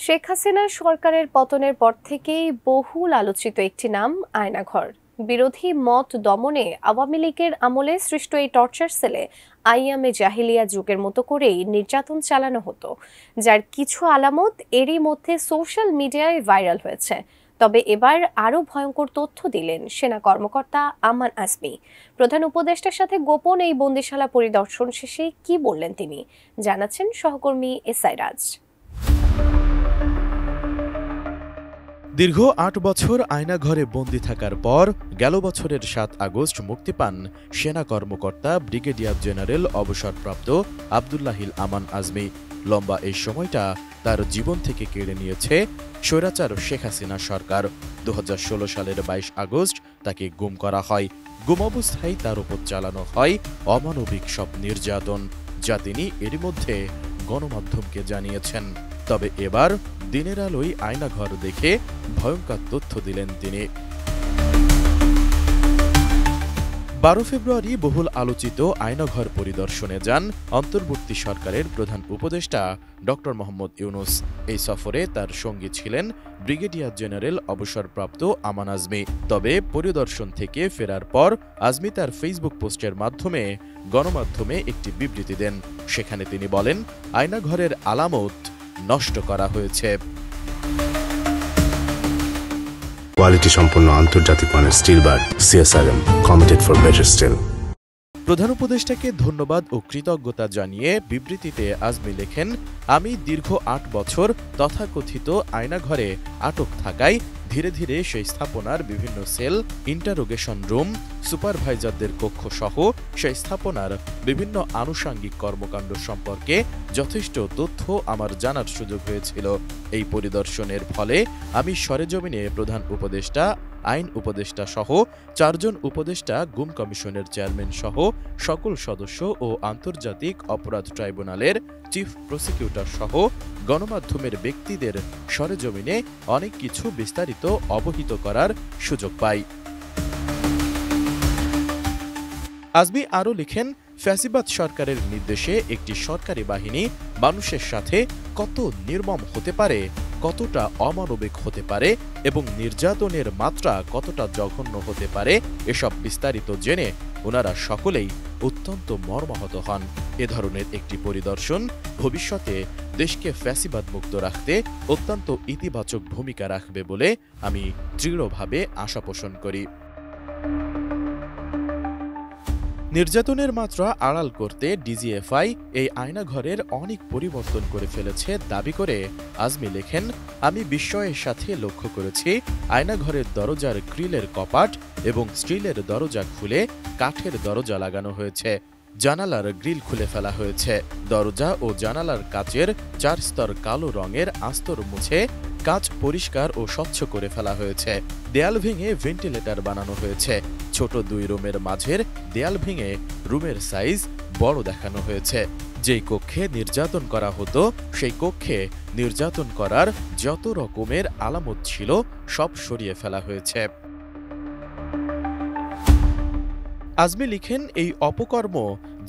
শেখ হাসিনা সরকারের পতনের পর থেকেই বহুল আলোচিত একটি নাম আয়নাঘর। বিরোধী মত দমনে আওয়ামী লীগের আমলে সৃষ্ট এই টর্চার সেলে আইয়ামে জাহিলিয়া যুগের মতো করেই নির্যাতন চালানো হতো, যার কিছু আলামত এরই মধ্যে সোশ্যাল মিডিয়ায় ভাইরাল হয়েছে। তবে এবার আরও ভয়ঙ্কর তথ্য দিলেন সেনা কর্মকর্তা আমান আজমি। প্রধান উপদেষ্টার সাথে গোপন এই বন্দিশালা পরিদর্শন শেষে কি বললেন তিনি, জানাচ্ছেন সহকর্মী এসআই রাজ। দীর্ঘ ৮ বছর আয়নাঘরে বন্দী থাকার পর গেল বছরের ৭ আগস্ট মুক্তি পান সেনা কর্মকর্তা ব্রিগেডিয়ার জেনারেল অবসরপ্রাপ্ত আবদুল্লাহিল আমান আজমি। লম্বা এই সময়টা তার জীবন থেকে কেড়ে নিয়েছে স্বৈরাচার শেখ হাসিনা সরকার। ২০১৬ সালের ২২ আগস্ট তাকে গুম করা হয়। গুম অবস্থায় তার উপর চালানো হয় অমানবিক সব নির্যাতন, যা তিনি এরই মধ্যে গণমাধ্যমকে জানিয়েছেন। তবে এবার দিনের আলোয় আয়নাঘর দেখে ভয়ঙ্কর তথ্য দিলেন তিনি। ১২ ফেব্রুয়ারি বহুল আলোচিত আয়নাঘর পরিদর্শনে যান অন্তর্বর্তী সরকারের প্রধান উপদেষ্টা ড. মোহাম্মদ ইউনূস। এই সফরে তার সঙ্গী ছিলেন ব্রিগেডিয়ার জেনারেল অবসরপ্রাপ্ত আমান আজমি। তবে পরিদর্শন থেকে ফেরার পর আজমি তার ফেসবুক পোস্টের মাধ্যমে গণমাধ্যমে একটি বিবৃতি দেন। সেখানে তিনি বলেন, আয়নাঘরের আলামত নষ্ট করা হয়েছে। কোয়ালিটি সম্পন্ন আন্তর্জাতিক মানের still bar CSRM, committed for better still. প্রধান উপদেষ্টাকে ধন্যবাদ ও কৃতজ্ঞতা জানিয়ে বিবৃতিতে আজমি লেখেন, আমি দীর্ঘ ৮ বছর তথাকথিত আয়নাঘরে আটক থাকায় ধীরে ধীরে সেই স্থাপনার বিভিন্ন সেল, ইন্টারোগেশন রুম, সুপারভাইজারদের কক্ষ সহ সেই স্থাপনার বিভিন্ন আনুষাঙ্গিক কর্মকাণ্ড সম্পর্কে যথেষ্ট তথ্য আমার জানার সুযোগ হয়েছিল। এই পরিদর্শনের ফলে আমি সরেজমিনে প্রধান উপদেষ্টা, আইন উপদেষ্টা সহ ৪ জন উপদেষ্টা, গুম কমিশনের চেয়ারম্যান সহ সকল সদস্য ও আন্তর্জাতিক অপরাধ ট্রাইব্যুনালের চিফ প্রসিকিউটর সহ গণমাধ্যমের ব্যক্তিদের সরেজমিনে অনেক কিছু বিস্তারিত অবহিত করার সুযোগ পাই। আজমি আরও লিখেন, ফ্যাসিবাদ সরকারের নির্দেশে একটি সরকারি বাহিনী মানুষের সাথে কত নির্মম হতে পারে, কতটা অমানবিক হতে পারে এবং নির্যাতনের মাত্রা কতটা জঘন্য হতে পারে, এসব বিস্তারিত জেনে ওনারা সকলেই অত্যন্ত মর্মাহত হন। এ ধরনের একটি পরিদর্শন ভবিষ্যতে দেশকে ফ্যাসিবাদ মুক্ত রাখতে অত্যন্ত ইতিবাচক ভূমিকা রাখবে বলে আমি দৃঢ়ভাবে আশা পোষণ করি। নির্যাতনের মাত্রা আড়াল করতে ডিজিএফআই এই আয়নাঘরের অনেক পরিবর্তন করে ফেলেছে দাবি করে আজমি লেখেন, আমি বিস্ময়ের সাথে লক্ষ্য করেছি আয়নাঘরের দরজার গ্রিলের কপাট এবং স্টিলের দরজা খুলে কাঠের দরজা লাগানো হয়েছে। জানালার গ্রিল খুলে ফেলা হয়েছে। দরজা ও জানালার কাচের ৪ স্তর কালো রঙের আস্তর মুছে কাচ পরিষ্কার ও স্বচ্ছ করে ফেলা হয়েছে। দেয়াল ভেঙে ভেন্টিলেটর বানানো হয়েছে। ছোট 2 রুমের মাঝের দেয়াল ভেঙে রুমের সাইজ বড় দেখানো হয়েছে। যেই কক্ষে নির্যাতন করা হতো সেই কক্ষে নির্যাতন করার যত রকমের আলামত ছিল সব সরিয়ে ফেলা হয়েছে। আজমি লিখেন, এই অপকর্ম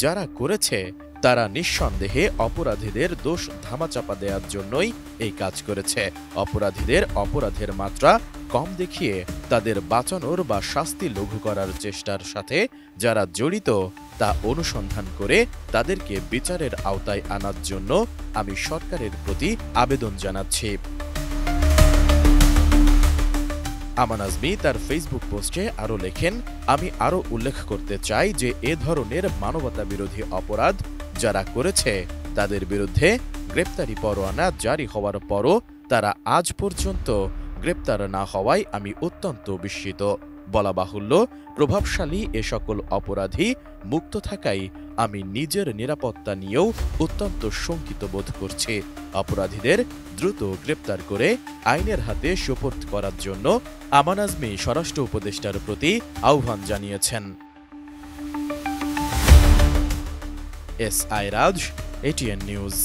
যারা করেছে তারা নিঃসন্দেহে অপরাধীদের দোষ ধামাচাপা দেওয়ার জন্যই এই কাজ করেছে। অপরাধীদের অপরাধের মাত্রা কম দেখিয়ে তাদের বাঁচানোর বা শাস্তি লঘু করার চেষ্টার সাথে যারা জড়িত তা অনুসন্ধান করে তাদেরকে বিচারের আওতায় আনার জন্য আমি সরকারের প্রতি আবেদন জানাচ্ছি। আমান আজমি তার ফেসবুক পোস্টে আরও লেখেন, আমি আরও উল্লেখ করতে চাই যে এ ধরনের মানবতা বিরোধী অপরাধ যারা করেছে তাদের বিরুদ্ধে গ্রেপ্তারি পরোয়ানা জারি হওয়ার পরও তারা আজ পর্যন্ত গ্রেপ্তার না হওয়ায় আমি অত্যন্ত বিস্মিত। বলা বাহুল্য, প্রভাবশালী এ সকল অপরাধী মুক্ত থাকায় আমি নিজের নিরাপত্তা নিয়েও অত্যন্ত শঙ্কিত বোধ করছি। অপরাধীদের দ্রুত গ্রেপ্তার করে আইনের হাতে সোপর্দ করার জন্য আমান আজমি স্বরাষ্ট্র উপদেষ্টার প্রতি আহ্বান জানিয়েছেন। এসআই রাজ, ATN নিউজ।